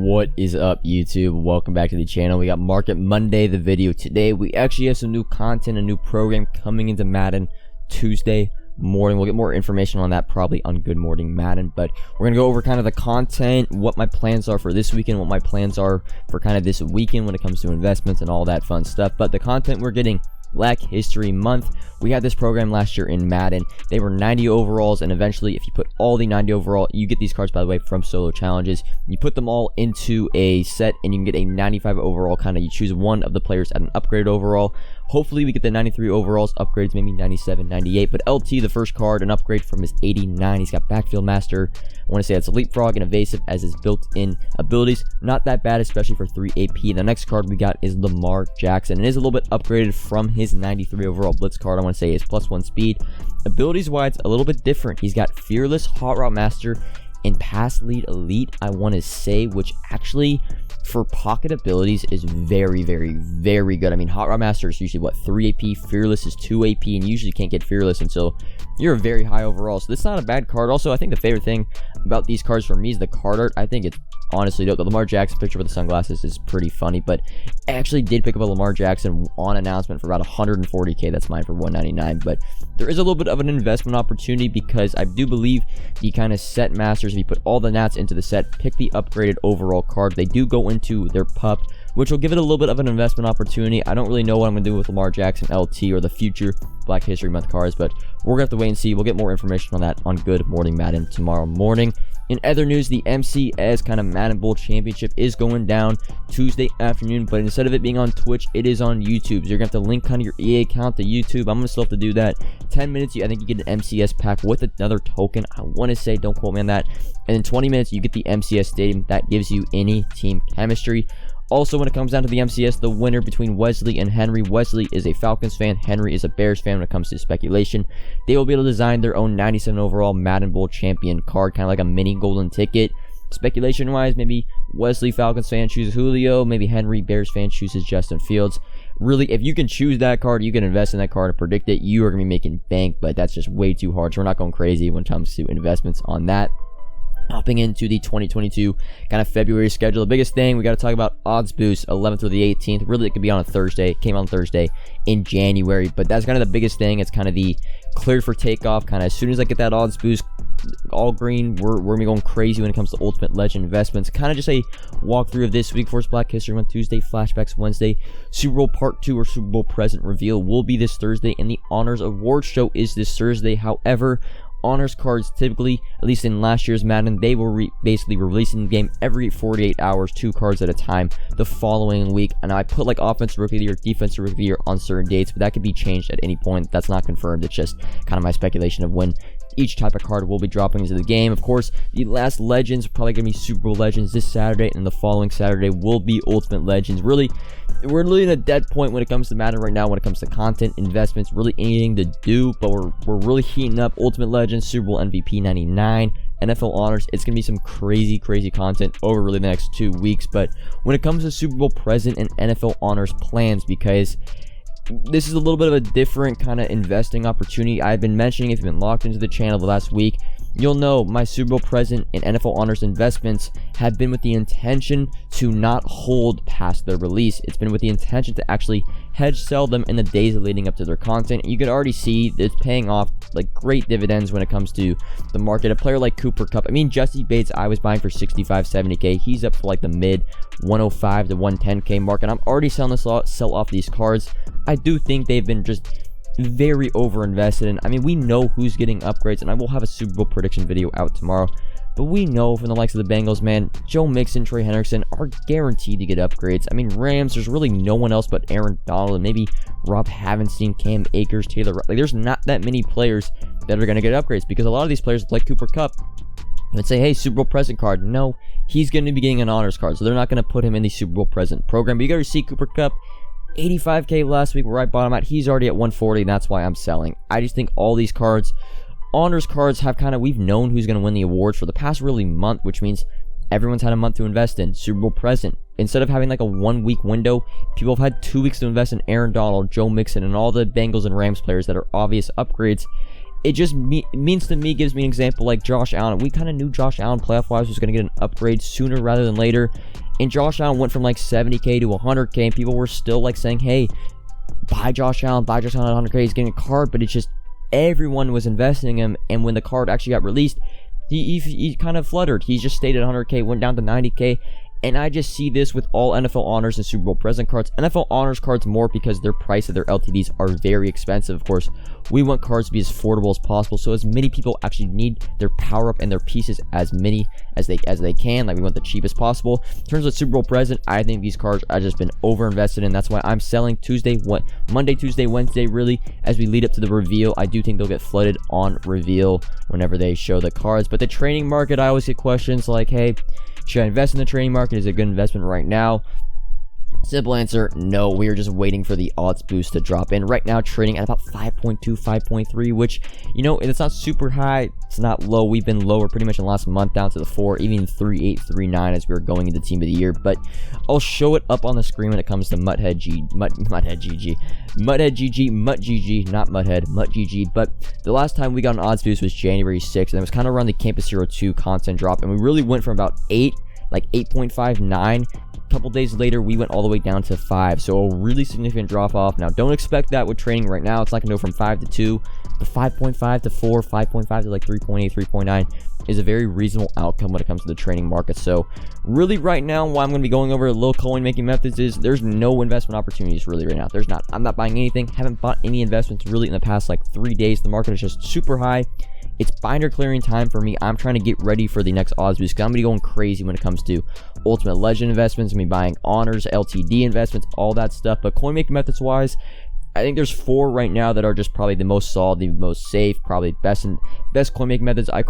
What is up, YouTube? Welcome back to the channel. We got Market Monday, the video today. We actually have some new content, a new program coming into Madden Tuesday morning. We'll get more information on that probably on Good Morning Madden, but we're gonna go over kind of the content, what my plans are for this weekend, what my plans are for kind of this weekend when it comes to investments and all that fun stuff. But the content we're getting, Black History Month. We had this program last year in Madden. They were 90 overalls, and eventually if you put all the 90 overall, you get these cards, by the way, from solo challenges. You put them all into a set and you can get a 95 overall. Kind of you choose one of the players at an upgraded overall. Hopefully we get the 93 overalls upgrades, maybe 97, 98, but LT, the first card, an upgrade from his 89. He's got Backfield Master. I want to say that's Leapfrog and Evasive as his built-in abilities. Not that bad, especially for 3 AP. The next card we got is Lamar Jackson. It is a little bit upgraded from his 93 overall Blitz card. I want to say is +1 speed. Abilities-wise, a little bit different. He's got Fearless, Hot Route Master, and Pass Lead Elite, I want to say, which actually for pocket abilities is very good. I mean, Hot Route Master is usually what, 3 AP, Fearless is 2 AP, and you usually can't get Fearless until you're a very high overall. So this is not a bad card. Also, I think the favorite thing about these cards for me is the card art. I think it's honestly dope. The Lamar Jackson picture with the sunglasses is pretty funny, but I actually did pick up a Lamar Jackson on announcement for about 140k. That's mine for 199, but there is a little bit of an investment opportunity because I do believe the kind of set masters, if you put all the nats into the set, pick the upgraded overall card, they do go into their pup, which will give it a little bit of an investment opportunity. I don't really know what I'm going to do with Lamar Jackson LT or the future Black History Month cards, but we're going to have to wait and see. We'll get more information on that on Good Morning Madden tomorrow morning. In other news, the MCS kind of Madden Bowl Championship is going down Tuesday afternoon, but instead of it being on Twitch, it is on YouTube. So you're going to have to link kind of your EA account to YouTube. I'm going to still have to do that. 10 minutes, I think you get an MCS pack with another token. I want to say, don't quote me on that. And in 20 minutes, you get the MCS Stadium. That gives you any team chemistry. Also, when it comes down to the MCS, the winner between Wesley and Henry. Wesley is a Falcons fan. Henry is a Bears fan when it comes to speculation. They will be able to design their own 97 overall Madden Bowl champion card, kind of like a mini golden ticket. Speculation-wise, maybe Wesley Falcons fan chooses Julio. Maybe Henry Bears fan chooses Justin Fields. Really, if you can choose that card, you can invest in that card and predict it. You are going to be making bank, but that's just way too hard. So we're not going crazy when it comes to investments on that. Hopping into the 2022 kind of February schedule, the biggest thing we got to talk about odds boost 11th through the 18th. Really, it could be on a Thursday. It came on Thursday in January, but that's kind of the biggest thing. It's kind of the cleared for takeoff. Kind of as soon as I get that odds boost all green, we're gonna be going crazy when it comes to Ultimate Legend investments. Kind of just a walkthrough of this week. First, Black History Month Tuesday, flashbacks Wednesday, Super Bowl Part 2 or Super Bowl Present reveal will be this Thursday, and the Honors Award Show is this Thursday. However, honors cards typically, at least in last year's Madden, they were basically releasing the game every 48 hours, 2 cards at a time the following week. And I put like offensive rookie of the year, defensive rookie of the year on certain dates, but that could be changed at any point. That's not confirmed. It's just kind of my speculation of when each type of card will be dropping into the game. Of course, the last Legends are probably going to be Super Bowl Legends this Saturday, and the following Saturday will be Ultimate Legends. Really, we're really in a dead point when it comes to Madden right now, when it comes to content, investments, really anything to do, but we're really heating up Ultimate Legends, Super Bowl MVP 99, NFL Honors. It's going to be some crazy content over really the next 2 weeks. But when it comes to Super Bowl Present and NFL Honors plans, because this is a little bit of a different kind of investing opportunity. I've been mentioning, if you've been locked into the channel the last week, you'll know my Super Bowl Present and NFL Honors investments have been with the intention to not hold past their release. It's been with the intention to actually hedge sell them in the days leading up to their content. You could already see it's paying off like great dividends when it comes to the market. A player like Cooper Kupp, I mean, Jesse Bates, I was buying for 65, 70k. He's up for like the mid 105 to 110k mark, and I'm already selling this sell off these cards. I do think they've been just very over invested in. I mean, we know who's getting upgrades, and I will have a Super Bowl prediction video out tomorrow, but we know from the likes of the Bengals, man, Joe Mixon, Trey Hendrickson are guaranteed to get upgrades. I mean, Rams, there's really no one else but Aaron Donald and maybe Rob Havenstein, Cam Akers, Taylor. Like, there's not that many players that are going to get upgrades, because a lot of these players, like Cooper Kupp, would say, hey, Super Bowl Present card. No, he's going to be getting an honors card, so they're not going to put him in the Super Bowl Present program. But you got to see Cooper Kupp, 85k last week, where I bought him at. He's already at 140, and that's why I'm selling. I just think all these cards, honors cards, have kind of, we've known who's going to win the awards for the past really month, which means everyone's had a month to invest in. Super Bowl Present, instead of having like a 1 week window, people have had 2 weeks to invest in Aaron Donald, Joe Mixon, and all the Bengals and Rams players that are obvious upgrades. It just means to me, gives me an example like Josh Allen. We kind of knew Josh Allen playoff-wise was going to get an upgrade sooner rather than later. and Josh Allen went from like 70k to 100k, and people were still like saying, hey, buy Josh Allen at 100k, he's getting a card. But it's just everyone was investing in him, and when the card actually got released, he kind of fluttered. He just stayed at 100k, went down to 90k. And I just see this with all NFL Honors and Super Bowl Present cards. NFL Honors cards more because their price of their LTDs are very expensive. Of course, we want cards to be as affordable as possible, so as many people actually need their power up and their pieces as many as they can. Like, we want the cheapest possible. In terms of Super Bowl Present, I think these cards have just been over invested in. That's why I'm selling Monday, Tuesday, Wednesday, really, as we lead up to the reveal. I do think they'll get flooded on reveal whenever they show the cards. But the trading market, I always get questions like, hey, should I invest in the trading market? Is it a good investment right now? Simple answer, no. We are just waiting for the odds boost to drop in. Right now, trading at about 5.2, 5.3, which, you know, it's not super high. It's not low. We've been lower pretty much in the last month, down to the 4, even 3.8, 3.9 as we were going into Team of the Year. But I'll show it up on the screen when it comes to Mutt GG, not Mutt GG. But the last time we got an odds boost was January 6th, and it was kind of around the Campus Hero 2 content drop, and we really went from about 8, like 8.5, 9. Couple days later, we went all the way down to 5, so a really significant drop off. Now, don't expect that with trading right now. It's not gonna go from 5 to 2, but 5.5 to 4, 5.5 to like 3.8, 3.9 is a very reasonable outcome when it comes to the trading market. So really right now, what I'm going to be going over a little coin making methods is there's no investment opportunities really right now. There's not. I'm not buying anything. Haven't bought any investments really in the past like 3 days. The market is just super high. It's binder clearing time for me. I'm trying to get ready for the next odds boost because I'm going to be going crazy when it comes to Ultimate Legend investments. I'm going to be buying honors, LTD investments, all that stuff. But coin making methods wise, I think there's 4 right now that are just probably the most solid, the most safe, probably best coin making methods. I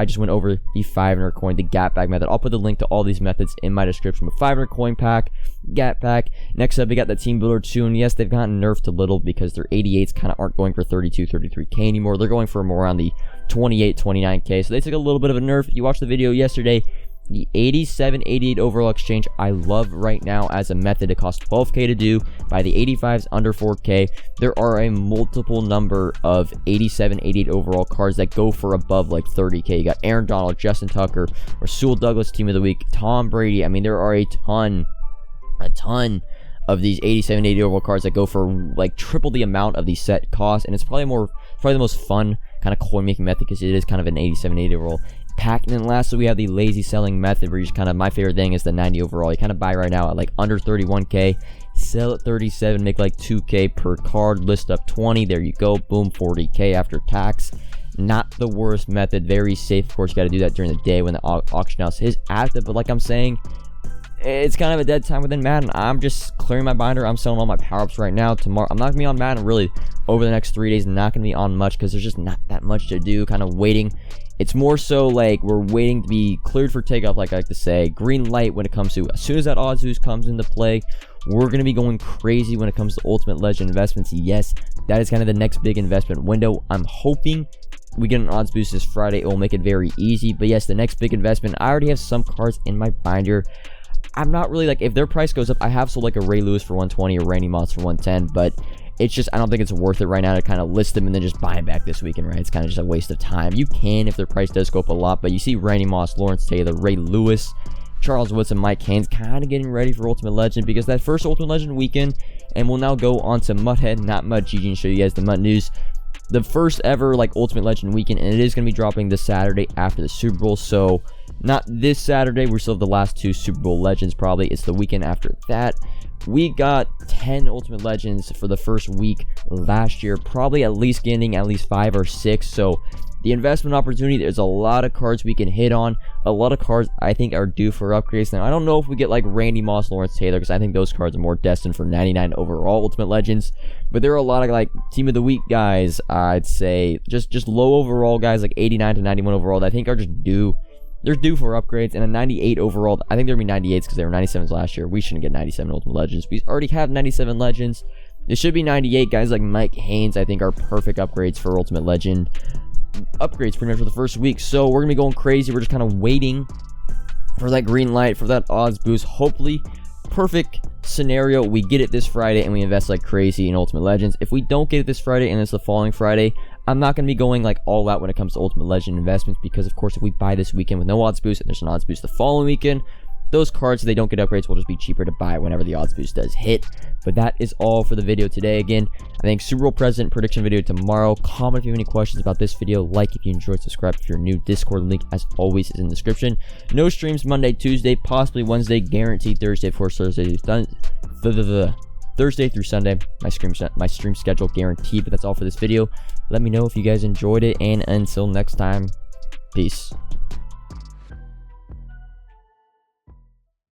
just went over the 500 coin, the gap pack method. I'll put the link to all these methods in my description. But 500 coin pack, gap pack. Next up, we got the Team Builder 2, and yes, they've gotten nerfed a little because their 88s kind of aren't going for 32, 33k anymore. They're going for more around the 28, 29k. So they took a little bit of a nerf. You watched the video yesterday. The 87, 88 overall exchange I love right now as a method. It costs 12k to do. By the 85s under 4k, there are a multiple number of 87, 88 overall cards that go for above like 30k. You got Aaron Donald, Justin Tucker, Rasul Douglas Team of the Week, Tom Brady. I mean, there are a ton of these 87, 88 overall cards that go for like triple the amount of the set cost, and it's probably the most fun kind of coin making method because it is kind of an 87, 88 overall pack. And then lastly, we have the lazy selling method, where you just kind of, my favorite thing is the 90 overall. You kind of buy right now at like under 31k, sell at 37, make like 2k per card, list up 20, there you go, boom, 40k after tax. Not the worst method, very safe. Of course, you got to do that during the day when the auction house is active, but like I'm saying, it's kind of a dead time within Madden. I'm just clearing my binder. I'm selling all my power-ups right now. Tomorrow, I'm not going to be on Madden really over the next 3 days. Not going to be on much because there's just not that much to do. Kind of waiting. It's more so like we're waiting to be cleared for takeoff, like I like to say. Green light when it comes to, as soon as that odds boost comes into play, we're going to be going crazy when it comes to Ultimate Legend investments. Yes, that is kind of the next big investment window. I'm hoping we get an odds boost this Friday. It will make it very easy. But yes, the next big investment, I already have some cards in my binder. I'm not really like, if their price goes up, I have sold like a Ray Lewis for 120 or Randy Moss for 110, but it's just, I don't think it's worth it right now to kind of list them and then just buy them back this weekend, right? It's kind of just a waste of time. You can if their price does go up a lot, but you see Randy Moss, Lawrence Taylor, Ray Lewis, Charles Woodson, Mike Haynes kind of getting ready for Ultimate Legend because that first Ultimate Legend weekend, and we'll now go on to Mutthead, not Mutt GG, and show you guys the Mutt news. The first ever like Ultimate Legend weekend, and it is going to be dropping this Saturday after the Super Bowl. So not this Saturday, we still have the last 2 Super Bowl Legends probably. It's the weekend after that. We got 10 Ultimate Legends for the first week last year, probably at least getting at least 5 or 6. So the investment opportunity, there's a lot of cards we can hit on. A lot of cards I think are due for upgrades. Now, I don't know if we get like Randy Moss, Lawrence Taylor, because I think those cards are more destined for 99 overall Ultimate Legends. But there are a lot of like Team of the Week guys, I'd say, just low overall guys like 89 to 91 overall that I think are just due. They're due for upgrades, and a 98 overall. I think there'll be 98s because they were 97s last year. We shouldn't get 97 Ultimate Legends. We already have 97 Legends. It should be 98. Guys like Mike Haynes, I think, are perfect upgrades for Ultimate Legend. Upgrades pretty much for the first week. So we're going to be going crazy. We're just kind of waiting for that green light, for that odds boost. Hopefully, perfect scenario, we get it this Friday and we invest like crazy in Ultimate Legends. If we don't get it this Friday and it's the following Friday, I'm not going to be going like all out when it comes to Ultimate Legend investments because, of course, if we buy this weekend with no odds boost and there's an odds boost the following weekend, those cards, if they don't get upgrades, will just be cheaper to buy whenever the odds boost does hit. But that is all for the video today. Again, I think Super Bowl present prediction video tomorrow. Comment if you have any questions about this video. Like if you enjoyed, subscribe if you're new. Discord link, as always, is in the description. No streams Monday, Tuesday, possibly Wednesday, guaranteed Thursday, Thursday through Sunday. My stream schedule guaranteed. But that's all for this video. Let me know if you guys enjoyed it, and until next time, peace.